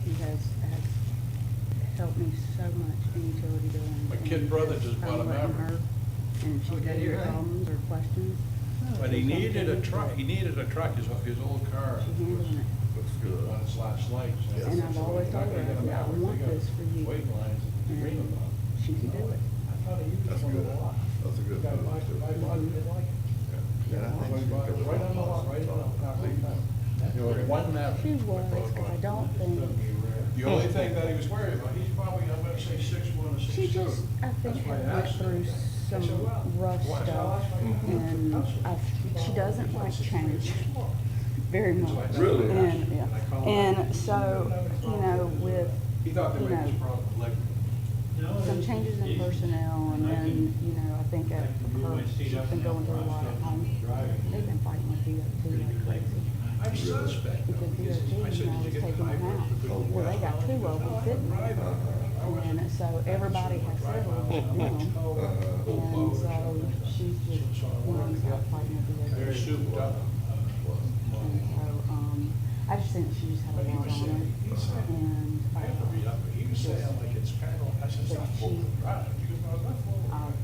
He has helped me so much in utility billing. My kid brother just bought a Maverick. And if she had any problems or questions. But he needed a truck, his old car. She handled it. Looks good. On its last legs. And I've always told her, I said, I want this for you. Waiting lines and dream And about. she can do it. That's good. That's a good Got move, my, too. my mom didn't like it. Yeah, I think you could Right on the lot, right on the. One Maverick. She was, because I don't think, The only thing that he was worried about, he's probably, I'm gonna say 6'1" or 6'2". she just, I think, That's why I had went asked her. through some rough stuff. And she doesn't like change very much. Really? And, yeah. And so, you know, with, He thought there you might be know, a problem with leg. some changes in personnel, and then, you know, I think at her, she's been going through a lot at home. They've been fighting with DOT like crazy. I'm suspect. Because DOT, I said, you know, did you was get taking the them hybrid? out. Well, they got two of them sitting there. And so everybody has several of them. And so she's just, you know, out fighting with They're DOT. souped up. And so, I just think she just had a lot on her. And, I have to read up, but he was saying like it's parallel, I said, it's not full drive. He goes, no, it's not full I drive.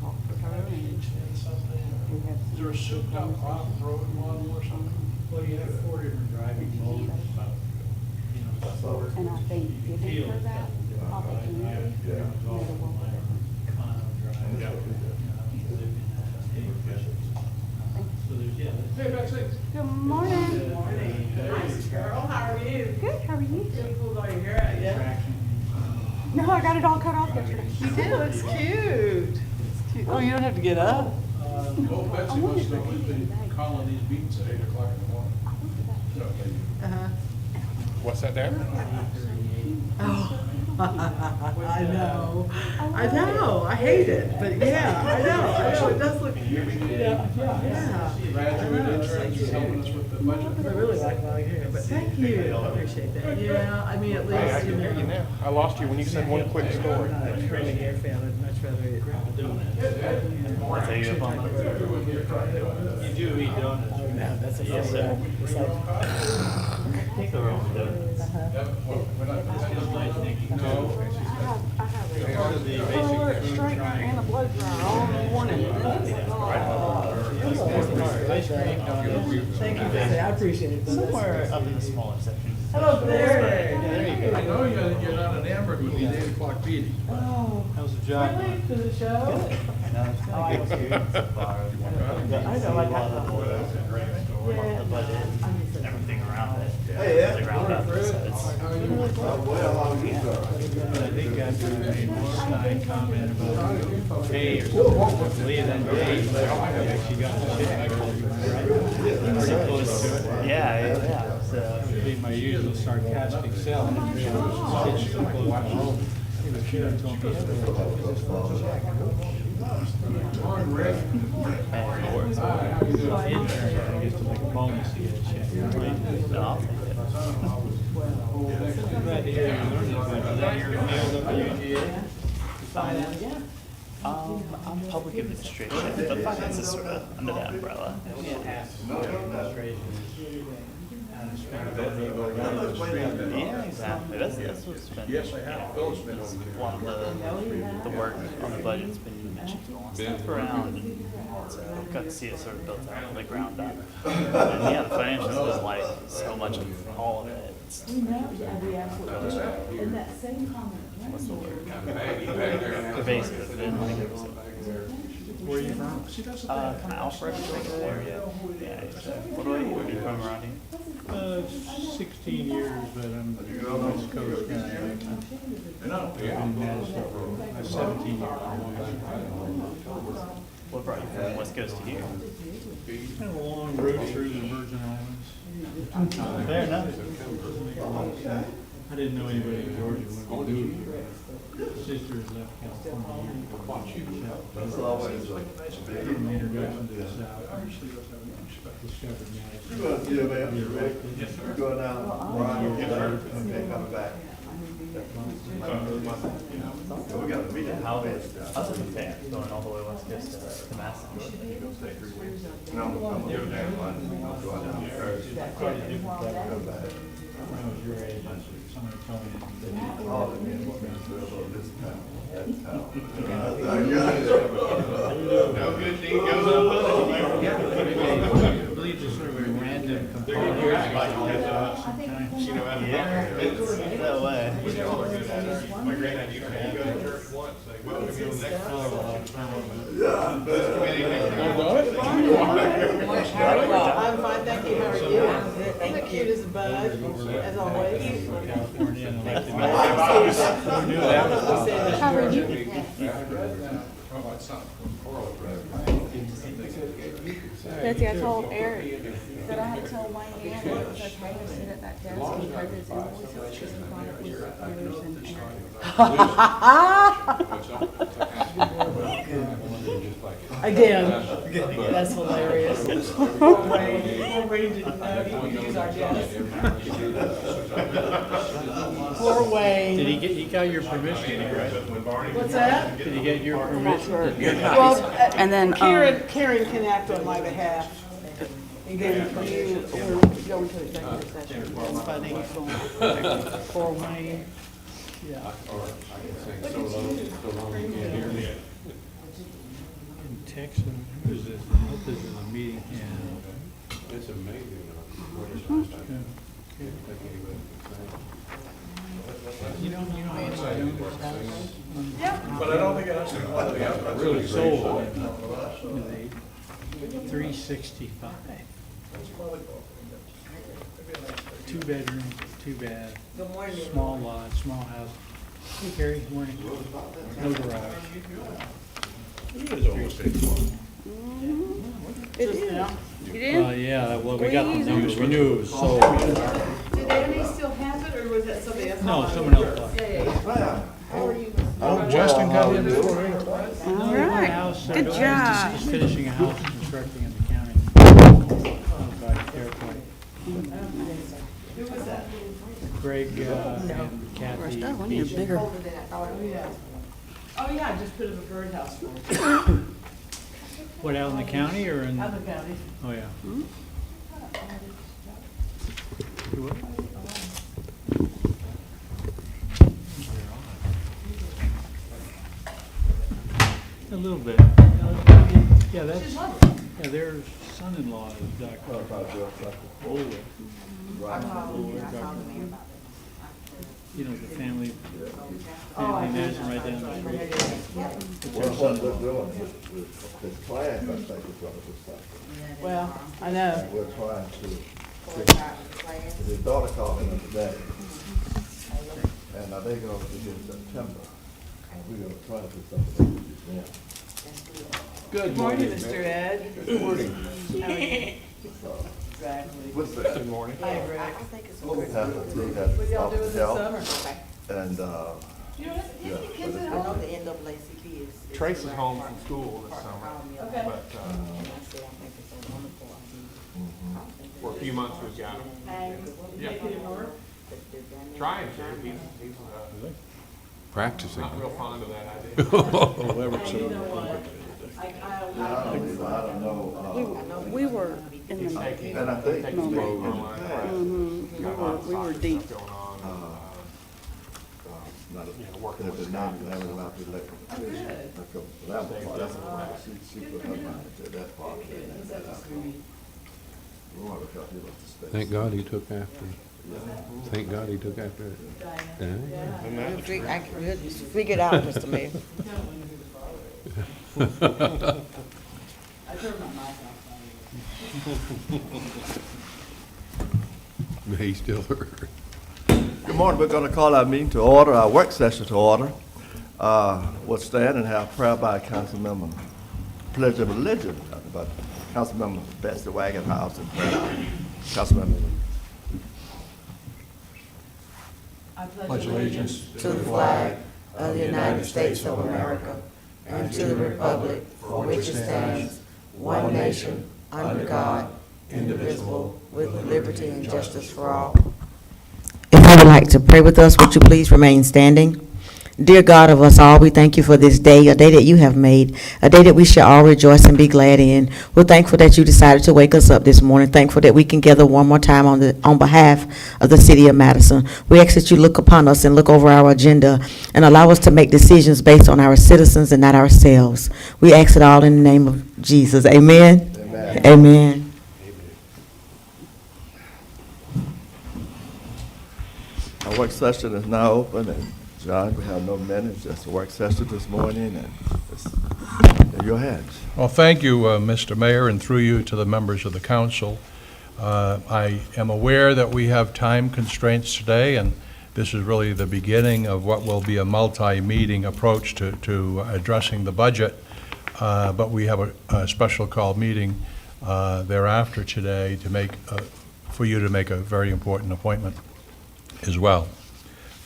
talked with her, and we had Is there a souped up off-road model or something? Well, you have 4 different driving modes, you know, it's 4. And I think giving her that opportunity, Yeah. made a world of difference. Cono drive, you Yeah. know, live in so there's, yeah. Hey, Betsy. Good morning. Nice girl, how are you? Good, how are you? You pulled all your hair out yet? Traction. No, I got it all cut off yesterday. You did, looks cute. Oh, you don't have to get up? Oh, Betsy must know we've been calling these meetings at 8 o'clock in the morning. Uh-huh. What's that there? Oh, I know. I know, I hate it, but yeah, I know, it does look, yeah. Graduate interns are helping us with the budget. I really like my hair, but thank you, I appreciate that. Yeah, I mean, at Hey, I least, you can hear you know. now. I lost you when you said one quick story. I'm not a curly hair fan, I'd much rather it. I take you up on that. You do eat donuts. Oh, no, that's a favorite. It's like, Take the roll, Yep, well, we're not- No. I have it. Part of the basic Color, food straightener, trying. and a blow dryer all in one. And it's like, thank you for saying, I appreciate it. Somewhere up in the smaller sections. Hello there. There you I know you're not enamored with these 8 o'clock meetings. Oh, How's the job? really, for the show? I know, I got the Yeah. the budget, everything around it. Hey, yeah. The ground up, so it's. Well, how you doing? I think after I made one snide comment about pay or something, Lee, that day, I actually got the check. Pretty close to it. Yeah. So it'd be my usual sarcastic self. It's so close to home. He should have told me. Morning, Rick. Intern, I guess to make a bonus to get a check. No, I'll take it. I'm glad to hear you learned it, but is that your field up at UGA? I'm public administration, but finance is sort of under that umbrella. Yeah, exactly. That's what's been. Yes, I have. Phil's been over A lot of the work on the budget's been mentioned to the stuff around, and so I've got to see it sort of built out from the ground up. And yeah, the financials is like so much of all of it. It's We absolutely do. And that same comment. what's the word? Pervasive and like it was. Where are you from? Kind of Alfred area. Yeah. What about you? Are you from around here? 16 years, but I'm a West Coast guy. I've been in Madison for 17 years. What brought you from West Coast to here? Kind of a long route through the Virgin Islands. Fair enough. I didn't know anybody in Georgia when we moved here. Sisters left California. That's always like. Gave me an introduction to the South. Discovered Madison. Yeah, man, Rick, you going down, Brian, okay, coming back. We got a meeting. How other than that, going all the way west coast to Madison? No, I'm gonna go down, I'm gonna go down Thursday. Come back. when I was your age, somebody told me that All the men want me to serve on this town, that town. No good deed goes unpunished. I believe it's sort of a random component sometimes. You know, No way. my granddad used to go to church once, they welcome you to the next Oh, I'm fine, thank you, how are you? I'm cute as a bug, as always. California and elected. How are you? Betsy, I told Eric that I had to tell Wayne and it was okay to sit at that desk and pay his invoices because he thought it was yours and Again, that's hilarious. Poor Wayne didn't know he could use our desk. Poor Wayne. Did he got your permission, right? What's that? Did he get your permission? Well, And then, Karen can act on my behalf. then you, we're going to executive session. That's funny. Poor Wayne. Yeah. In Texas, there's a, this is a meeting in. It's amazing. You know Andy Jones' house? But I don't think it has to go all the way up. Really sold. 365. 2 bedroom, 2 bath. Good morning. Small lot, small house. Hey Gary, morning. No garage. It is almost 81. It is. You did? Yeah, well, we got the numbers. We knew it was sold. Did Andy still have it, or was that somebody else? No, someone else bought it. Justin got in before me. All right. Good job. He's finishing a house constructing in the county. By Fairpoint. Who was that? Greg and Kathy. Oh, I need a Beeson. bigger. Oh, yeah. Oh, yeah, I just put up a birdhouse for him. What, out in the county or in? Out in the county. Oh, yeah. You what? A little bit. Yeah, that's, yeah, their son-in-law is Dr. Bowler. You know, the family medicine right down the street. Well, what they're doing is, this class, I think, is what it was like. Well, I know. We're trying to, his daughter called me today, and I think it'll be in September. And we're gonna try to do something with them. Good morning, Mr. Ed. Good morning. Exactly. What's that? Good morning. Hi, Rick. Have to see that What y'all doing off this the summer? And, You know, yeah, kids but at it's- home? The NAACP is. Trace is home from school this summer, Okay. but for a few months we've got him. Yeah. Making it work? Trying to, he's Practicing. not real fond of that idea. You know what? I I don't know, We were in the, and I think. Take the state for a line. we were deep. Going on, Not a, working there's with a name, they were about to elect. She put her mind to that part. Thank God he took after. Thank God he took after Diane. I could figure it out just a little. I turned my mic off. He still heard. Good morning, we're gonna call our meeting to order, our work session to order. We'll stand and have prayer by Councilmember, pledge of religion, but Councilmember Betsy Wagonhouse and prayer. Councilmember. I pledge allegiance To the flag of the United States of America and to the republic for which it stands, one nation, under God, indivisible, with liberty and justice for all. If you would like to pray with us, would you please remain standing? Dear God of us all, we thank you for this day, a day that you have made, a day that we shall all rejoice and be glad in. We're thankful that you decided to wake us up this morning, thankful that we can gather one more time on behalf of the city of Madison. We ask that you look upon us and look over our agenda and allow us to make decisions based on our citizens and not ourselves. We ask it all in the name of Jesus. Amen. Amen. Amen. Our work session is now open, and John, we have no minutes, just a work session this morning, and it's in your hands. Well, thank you, Mr. Mayor, and through you to the members of the council. I am aware that we have time constraints today, and this is really the beginning of what will be a multi-meeting approach to addressing the budget. But we have a special call meeting thereafter today to make for you to make a very important appointment as well.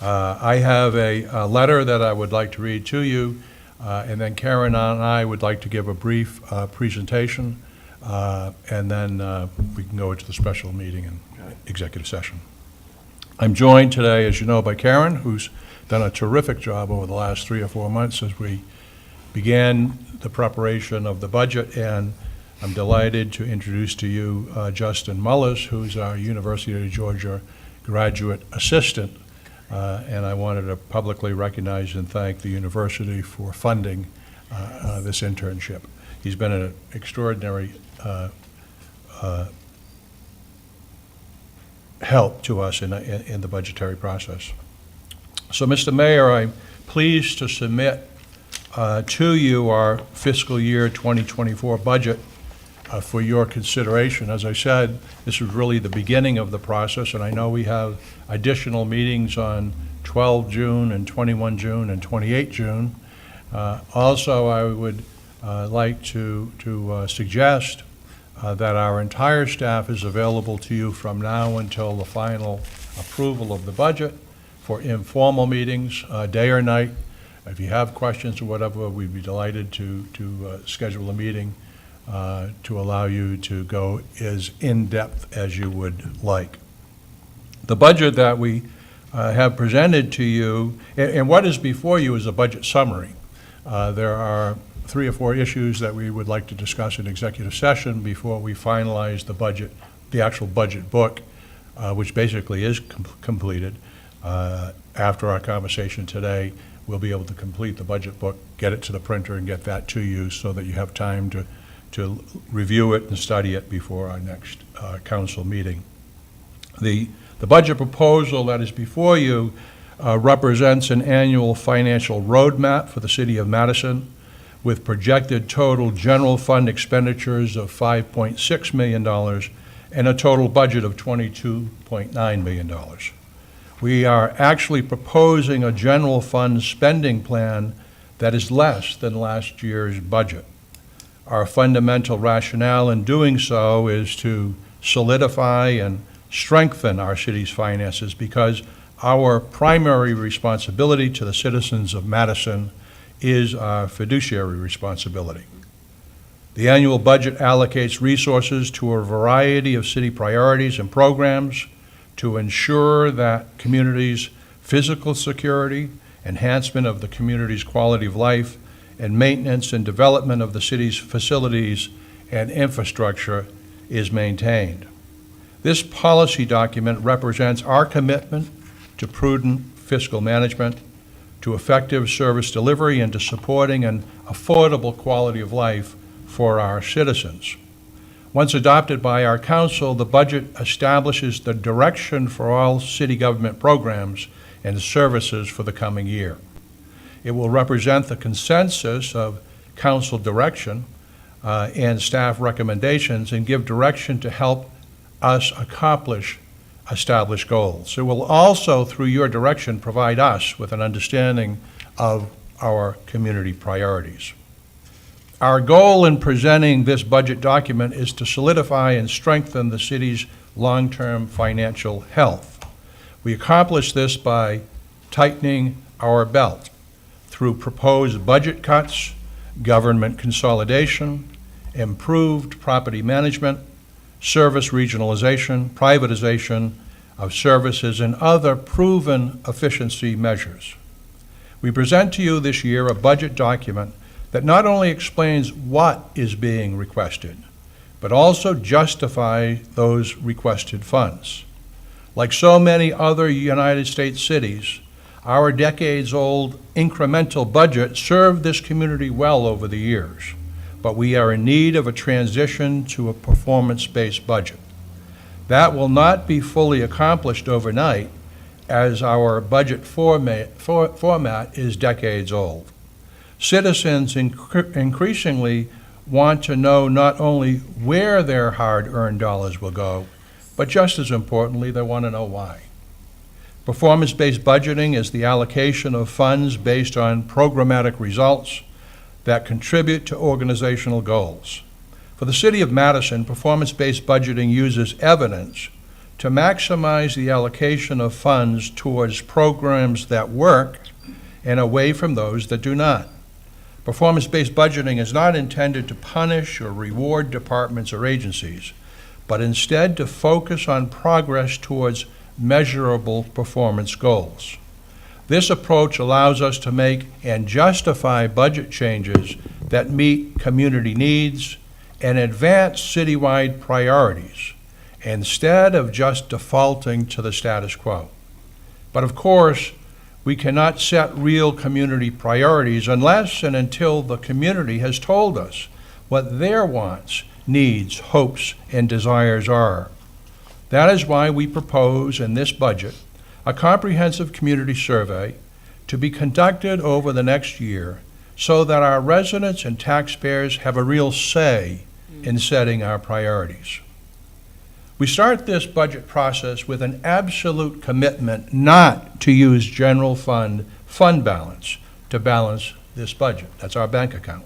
I have a letter that I would like to read to you, and then Karen and I would like to give a brief presentation, and then we can go into the special meeting and executive session. I'm joined today, as you know, by Karen, who's done a terrific job over the last 3 or 4 months as we began the preparation of the budget, and I'm delighted to introduce to you Justin Mullis, who's our University of Georgia graduate assistant, and I wanted to publicly recognize and thank the university for funding this internship. He's been an extraordinary help to us in the budgetary process. So, Mr. Mayor, I'm pleased to submit to you our fiscal year 2024 budget for your consideration. As I said, this was really the beginning of the process, and I know we have additional meetings on 12 June and 21 June and 28 June. Also, I would like to suggest that our entire staff is available to you from now until the final approval of the budget for informal meetings, day or night. If you have questions or whatever, we'd be delighted to schedule a meeting to allow you to go as in-depth as you would like. The budget that we have presented to you, and what is before you is a budget summary. There are 3 or 4 issues that we would like to discuss in executive session before we finalize the budget, the actual budget book, which basically is completed. After our conversation today, we'll be able to complete the budget book, get it to the printer, and get that to you so that you have time to review it and study it before our next council meeting. The budget proposal that is before you represents an annual financial roadmap for the city of Madison with projected total general fund expenditures of $5.6 million and a total budget of $22.9 million. We are actually proposing a general fund spending plan that is less than last year's budget. Our fundamental rationale in doing so is to solidify and strengthen our city's finances because our primary responsibility to the citizens of Madison is our fiduciary responsibility. The annual budget allocates resources to a variety of city priorities and programs to ensure that communities' physical security, enhancement of the community's quality of life, and maintenance and development of the city's facilities and infrastructure is maintained. This policy document represents our commitment to prudent fiscal management, to effective service delivery, and to supporting an affordable quality of life for our citizens. Once adopted by our council, the budget establishes the direction for all city government programs and services for the coming year. It will represent the consensus of council direction and staff recommendations and give direction to help us accomplish established goals. It will also, through your direction, provide us with an understanding of our community priorities. Our goal in presenting this budget document is to solidify and strengthen the city's long-term financial health. We accomplish this by tightening our belt through proposed budget cuts, government consolidation, improved property management, service regionalization, privatization of services, and other proven efficiency measures. We present to you this year a budget document that not only explains what is being requested, but also justify those requested funds. Like so many other United States cities, our decades-old incremental budget served this community well over the years, but we are in need of a transition to a performance-based budget. That will not be fully accomplished overnight, as our budget format is decades old. Citizens increasingly want to know not only where their hard-earned dollars will go, but just as importantly, they want to know why. Performance-based budgeting is the allocation of funds based on programmatic results that contribute to organizational goals. For the City of Madison, performance-based budgeting uses evidence to maximize the allocation of funds towards programs that work and away from those that do not. Performance-based budgeting is not intended to punish or reward departments or agencies, but instead to focus on progress towards measurable performance goals. This approach allows us to make and justify budget changes that meet community needs and advance citywide priorities, instead of just defaulting to the status quo. But of course, we cannot set real community priorities unless and until the community has told us what their wants, needs, hopes, and desires are. That is why we propose in this budget a comprehensive community survey to be conducted over the next year so that our residents and taxpayers have a real say in setting our priorities. We start this budget process with an absolute commitment not to use general fund balance to balance this budget. That's our bank account.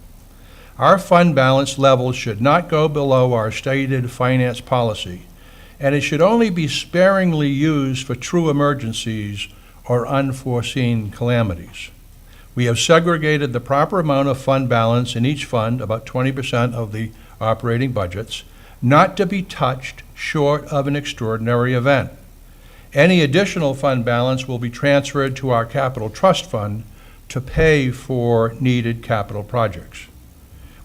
Our fund balance level should not go below our stated finance policy, and it should only be sparingly used for true emergencies or unforeseen calamities. We have segregated the proper amount of fund balance in each fund, about 20% of the operating budgets, not to be touched short of an extraordinary event. Any additional fund balance will be transferred to our capital trust fund to pay for needed capital projects.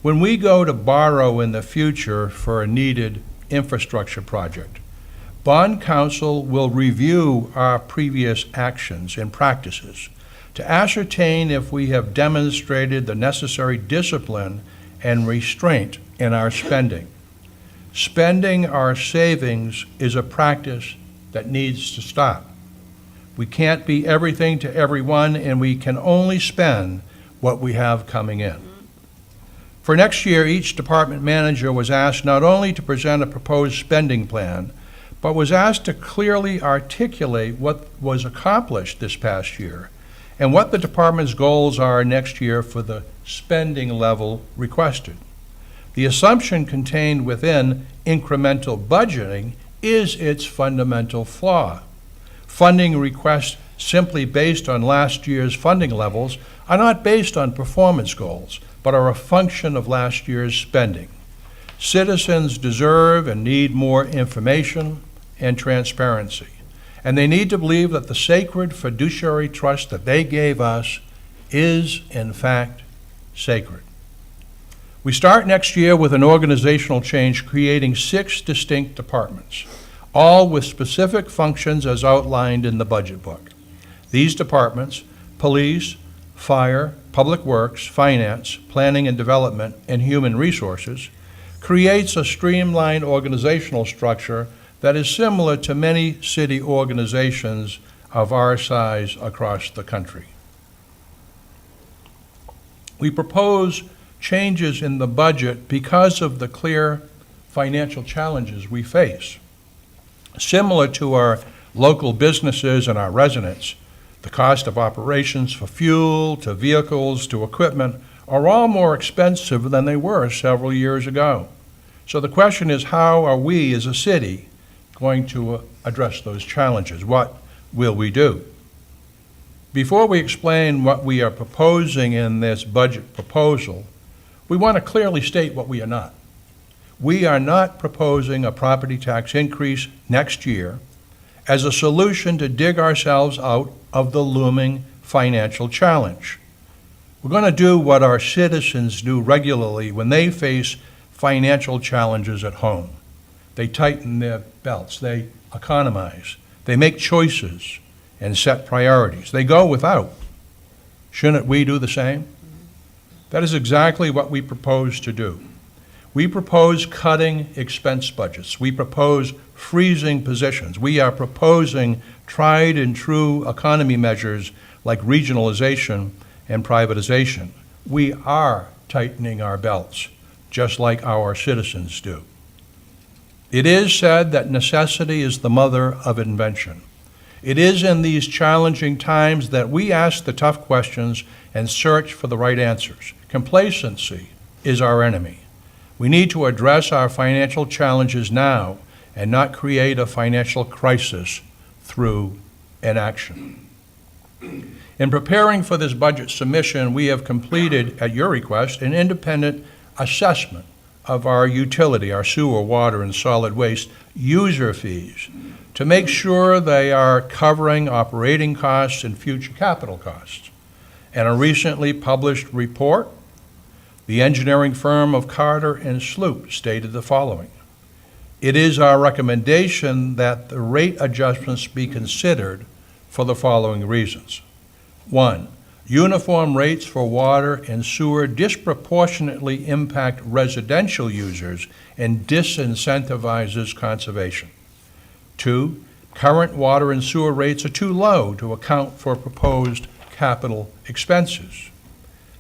When we go to borrow in the future for a needed infrastructure project, Bond Counsel will review our previous actions and practices to ascertain if we have demonstrated the necessary discipline and restraint in our spending. Spending our savings is a practice that needs to stop. We can't be everything to everyone, and we can only spend what we have coming in. For next year, each department manager was asked not only to present a proposed spending plan, but was asked to clearly articulate what was accomplished this past year and what the department's goals are next year for the spending level requested. The assumption contained within incremental budgeting is its fundamental flaw. Funding requests simply based on last year's funding levels are not based on performance goals, but are a function of last year's spending. Citizens deserve and need more information and transparency, and they need to believe that the sacred fiduciary trust that they gave us is, in fact, sacred. We start next year with an organizational change creating 6 distinct departments, all with specific functions as outlined in the budget book. These departments, police, fire, public works, finance, planning and development, and human resources, creates a streamlined organizational structure that is similar to many city organizations of our size across the country. We propose changes in the budget because of the clear financial challenges we face. Similar to our local businesses and our residents, the cost of operations for fuel, to vehicles, to equipment are all more expensive than they were several years ago. So the question is, how are we as a city going to address those challenges? What will we do? Before we explain what we are proposing in this budget proposal, we want to clearly state what we are not. We are not proposing a property tax increase next year as a solution to dig ourselves out of the looming financial challenge. We're going to do what our citizens do regularly when they face financial challenges at home. They tighten their belts, they economize, they make choices and set priorities. They go without. Shouldn't we do the same? That is exactly what we propose to do. We propose cutting expense budgets. We propose freezing positions. We are proposing tried and true economy measures like regionalization and privatization. We are tightening our belts, just like our citizens do. It is said that necessity is the mother of invention. It is in these challenging times that we ask the tough questions and search for the right answers. Complacency is our enemy. We need to address our financial challenges now and not create a financial crisis through inaction. In preparing for this budget submission, we have completed, at your request, an independent assessment of our utility, our sewer, water, and solid waste user fees to make sure they are covering operating costs and future capital costs. In a recently published report, the engineering firm of Carter and Sloop stated the following: "It is our recommendation that the rate adjustments be considered for the following reasons. 1, uniform rates for water and sewer disproportionately impact residential users and disincentivizes conservation. 2, current water and sewer rates are too low to account for proposed capital expenses.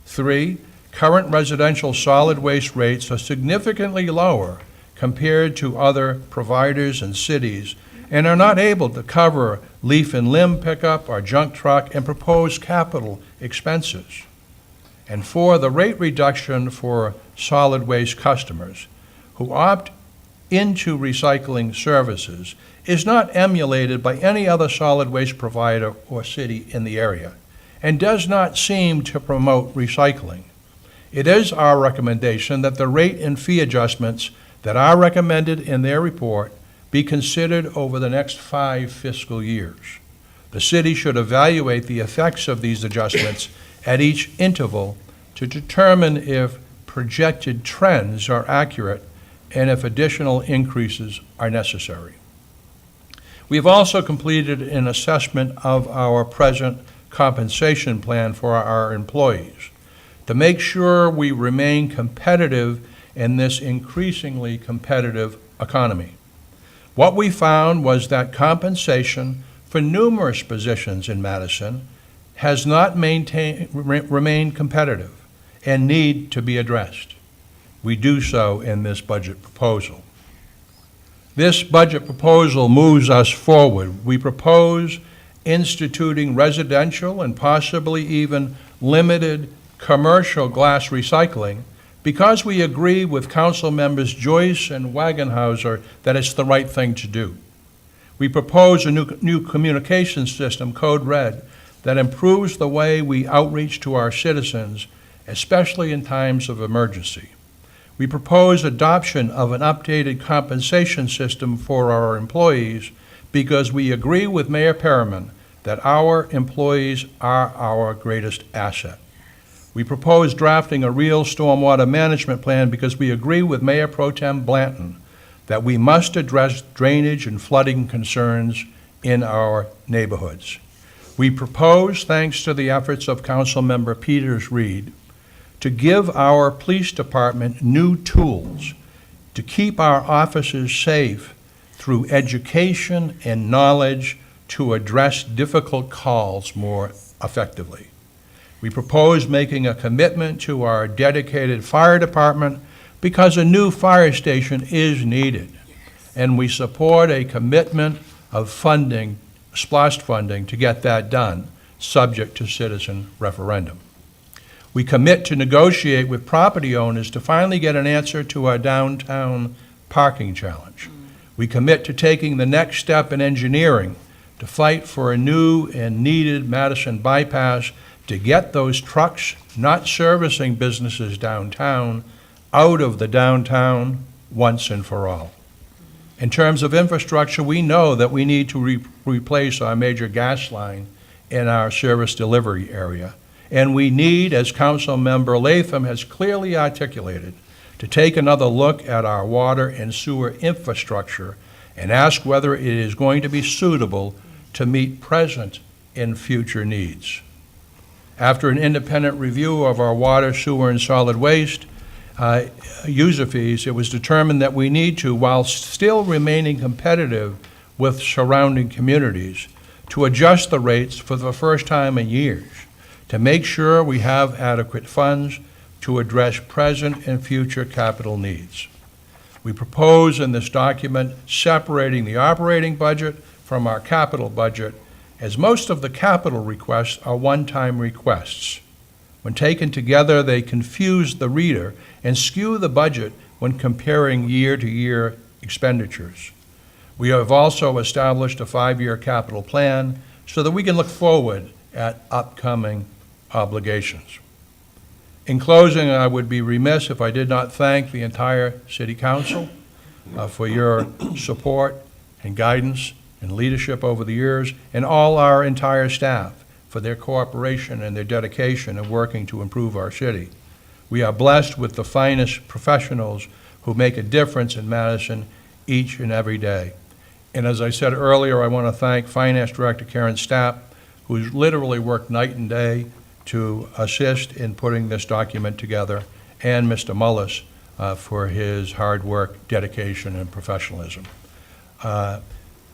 3, current residential solid waste rates are significantly lower compared to other providers and cities and are not able to cover leaf and limb pickup or junk truck and proposed capital expenses. And 4, the rate reduction for solid waste customers who opt into recycling services is not emulated by any other solid waste provider or city in the area and does not seem to promote recycling. It is our recommendation that the rate and fee adjustments that are recommended in their report be considered over the next 5 fiscal years. The city should evaluate the effects of these adjustments at each interval to determine if projected trends are accurate and if additional increases are necessary. We have also completed an assessment of our present compensation plan for our employees to make sure we remain competitive in this increasingly competitive economy. What we found was that compensation for numerous positions in Madison has not remained competitive and need to be addressed. We do so in this budget proposal. This budget proposal moves us forward. We propose instituting residential and possibly even limited commercial glass recycling because we agree with Council members Joyce and Wagenhauser that it's the right thing to do. We propose a new communication system, Code Red, that improves the way we outreach to our citizens, especially in times of emergency. We propose adoption of an updated compensation system for our employees because we agree with Mayor Perriman that our employees are our greatest asset. We propose drafting a real stormwater management plan because we agree with Mayor Pro Tem Blanton that we must address drainage and flooding concerns in our neighborhoods. We propose, thanks to the efforts of Councilmember Peters Reed, to give our police department new tools to keep our officers safe through education and knowledge to address difficult calls more effectively. We propose making a commitment to our dedicated fire department because a new fire station is needed. And we support a commitment of funding, SPLOST funding, to get that done, subject to citizen referendum. We commit to negotiate with property owners to finally get an answer to our downtown parking challenge. We commit to taking the next step in engineering to fight for a new and needed Madison bypass to get those trucks not servicing businesses downtown out of the downtown once and for all. In terms of infrastructure, we know that we need to replace our major gas line in our service delivery area. And we need, as Councilmember Latham has clearly articulated, to take another look at our water and sewer infrastructure and ask whether it is going to be suitable to meet present and future needs. After an independent review of our water, sewer, and solid waste user fees, it was determined that we need to, while still remaining competitive with surrounding communities, to adjust the rates for the first time in years to make sure we have adequate funds to address present and future capital needs. We propose in this document separating the operating budget from our capital budget, as most of the capital requests are one-time requests. When taken together, they confuse the reader and skew the budget when comparing year-to-year expenditures. We have also established a 5-year capital plan so that we can look forward at upcoming obligations. In closing, I would be remiss if I did not thank the entire City Council for your support and guidance and leadership over the years, and all our entire staff for their cooperation and their dedication in working to improve our city. We are blessed with the finest professionals who make a difference in Madison each and every day. And as I said earlier, I want to thank Finance Director Karen Stapp, who's literally worked night and day to assist in putting this document together, and Mr. Mullis for his hard work, dedication, and professionalism.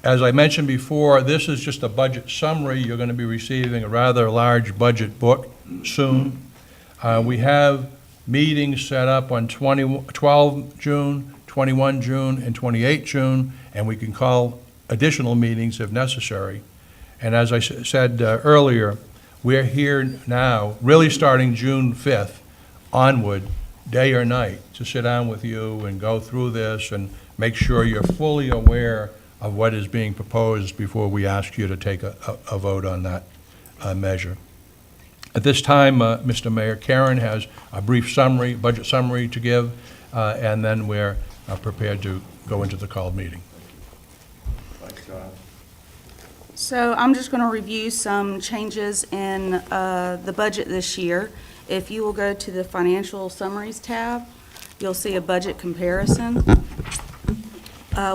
As I mentioned before, this is just a budget summary. You're going to be receiving a rather large budget book soon. We have meetings set up on 12 June, 21 June, and 28 June, and we can call additional meetings if necessary. And as I said earlier, we're here now, really starting June 5th onward, day or night, to sit down with you and go through this and make sure you're fully aware of what is being proposed before we ask you to take a vote on that measure. At this time, Mr. Mayor, Karen has a brief summary, budget summary to give, and then we're prepared to go into the called meeting. Thanks, John. So I'm just going to review some changes in the budget this year. If you will go to the Financial Summaries tab, you'll see a budget comparison,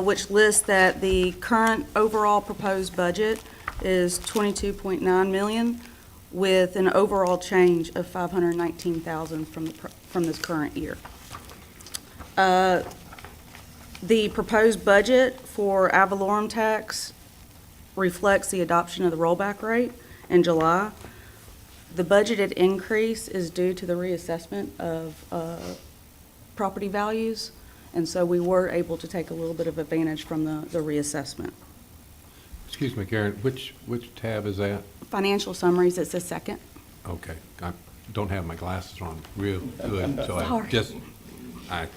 which lists that the current overall proposed budget is $22.9 million, with an overall change of $519,000 from this current year. The proposed budget for ad valorem tax reflects the adoption of the rollback rate in July. The budgeted increase is due to the reassessment of property values, and so we were able to take a little bit of advantage from the reassessment. Excuse me, Karen, which tab is that? Financial summaries, it's the second. Okay, I don't have my glasses on real good, so Sorry. I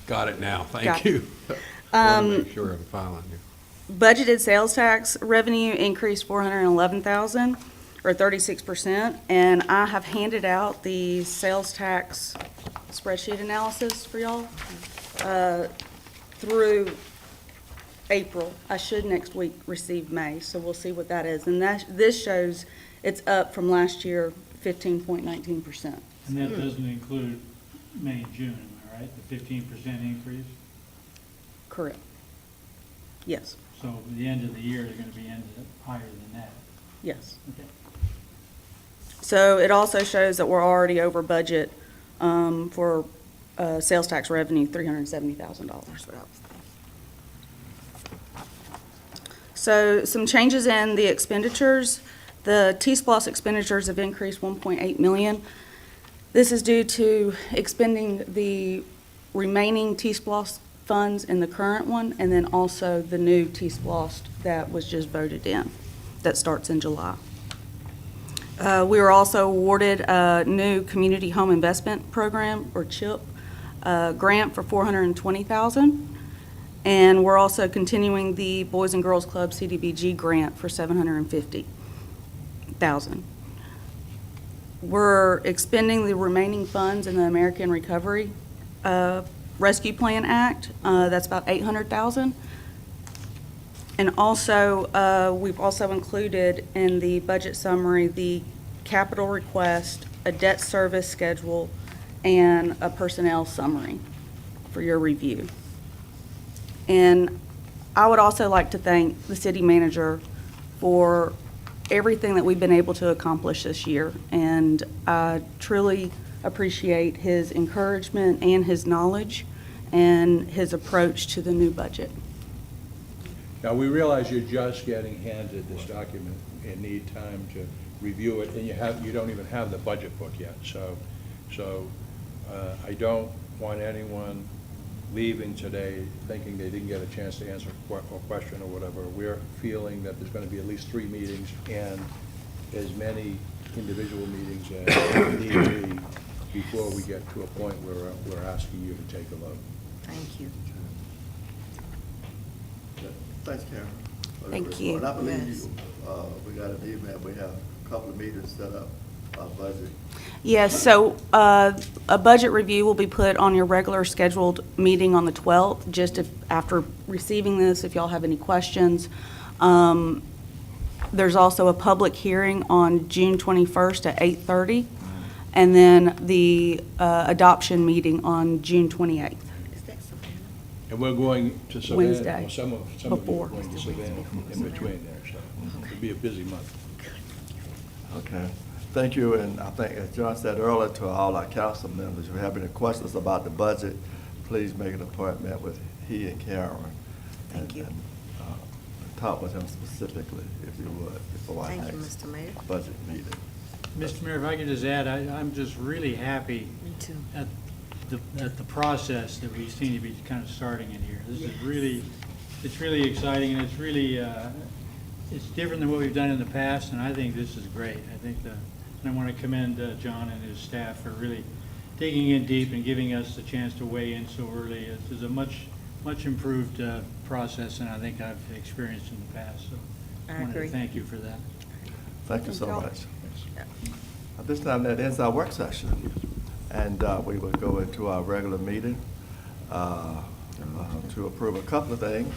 got it now, Got thank it. you. Want to make sure I'm following you. Budgeted sales tax revenue increased $411,000, or 36%, and I have handed out the sales tax spreadsheet analysis for y'all through April. I should next week receive May, so we'll see what that is. And this shows it's up from last year, 15.19%. And that doesn't include May and June, am I right? The 15% increase? Correct. Yes, So at the end of the year, they're going to be ended up higher than that. yes. Okay. So it also shows that we're already over budget for sales tax revenue, $370,000. So some changes in the expenditures. The T-SPLOS expenditures have increased $1.8 million. This is due to expending the remaining T-SPLOS funds in the current one, and then also the new T-SPLOS that was just voted in, that starts in July. We were also awarded a new Community Home Investment Program, or CHIP, grant for $420,000. And we're also continuing the Boys and Girls Club CDBG grant for $750,000. We're expending the remaining funds in the American Recovery Rescue Plan Act. That's about $800,000. And also, we've also included in the budget summary the capital request, a debt service schedule, and a personnel summary for your review. And I would also like to thank the city manager for everything that we've been able to accomplish this year. And I truly appreciate his encouragement and his knowledge and his approach to the new budget. Now, we realize you're just getting handed this document and need time to review it, and you don't even have the budget book yet. So I don't want anyone leaving today thinking they didn't get a chance to answer a question or whatever. We're feeling that there's going to be at least 3 meetings and as many individual meetings as need be before we get to a point where we're asking you to take a vote. Thank you. Thanks, Karen. for the Thank you. report. I believe Yes. we got an email, we have a couple of meetings set up, budget. Yes, so a budget review will be put on your regular scheduled meeting on the 12th, just after receiving this, if y'all have any questions. There's also a public hearing on June 21st at 8:30, and then the adoption meeting on June 28th. And we're going to Savannah. Wednesday, Well, some of you before. are going to Savannah in between there, so it'll be a busy month. Okay, thank you, and I think, as John said earlier, to all our council members, if you have any questions about the budget, please make an appointment with he and Karen. Thank you. And talk with him specifically, if you would, before our Thank you, next Mr. Mayor. budget meeting. Mr. Mayor, if I could just add, I'm just really happy Me too. at the process that we seem to be kind of starting in here. This is really, it's really exciting, and it's really, it's different than what we've done in the past, and I think this is great. I think and I want to commend John and his staff for really digging in deep and giving us the chance to weigh in so early. This is a much improved process than I think I've experienced in the past, so I I want to agree. thank you for that. Thank you so y'all. much. At this time, that ends our work session, and we will go into our regular meeting to approve a couple of things.